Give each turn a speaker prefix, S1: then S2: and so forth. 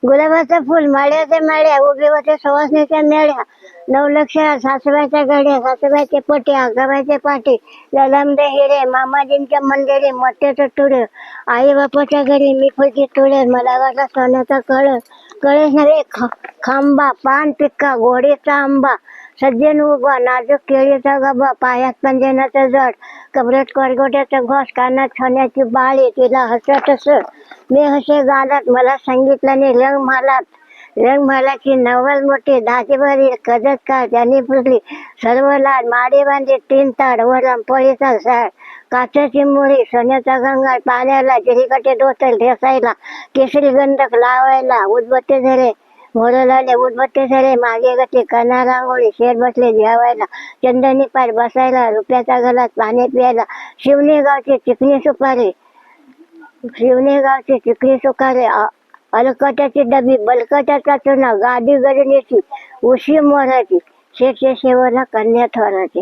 S1: गुलाबाचं फुल माळ्याच्या माळ्या उभे होते सवासणीच्या मेळ्या. 9 लक्ष सासूबाईच्या घड्या, सासूबाईचे पटे, आगाबाईचे पाटे, ललमदे हिरे, मामाजींच्या मंदिरी मोठे टुडे, आई बापाच्या घरी मी फुलकी तुळे, मला वाटला सोन्याचा कळस, कळस नव्हे खांबा, पान पिक्का, घोडीचा आंबा, सज्जन उभा, नाजूक केळीचा गबा, पायात पंजनाचं जड, कबरत करगोट्याचं घोष, कानात सोन्याची बाळी, तिला हसत हस मी हसे गालात, मला सांगितल्याने रंग मालाची नवल मोठी, दाजीभरी कजत का ज्यांनी फुटली, सर्व लाड माडी बांधी 3 ताड, वरम पोळीचा झाड, काचाची मुळी, सोन्याचा गंगाळ, पाण्याला जिरीकाटे डोसल ढेसायला, केसरी गंधक लावायला, उदबत्ते झरे मोर लावले, उदबत्ते झरे मागे गती, कणा रांगोळी, शेर बसले जेवायला, चंदनी पार बसायला, रुपयाच्या गलात पाणी प्यायला, शिवणे गावची चिकनी सुपारी, अलकटाची डबी, बलकटाचा चुना, गादी गजनीची, उशी मोराची, शेवला कन्या थोराची.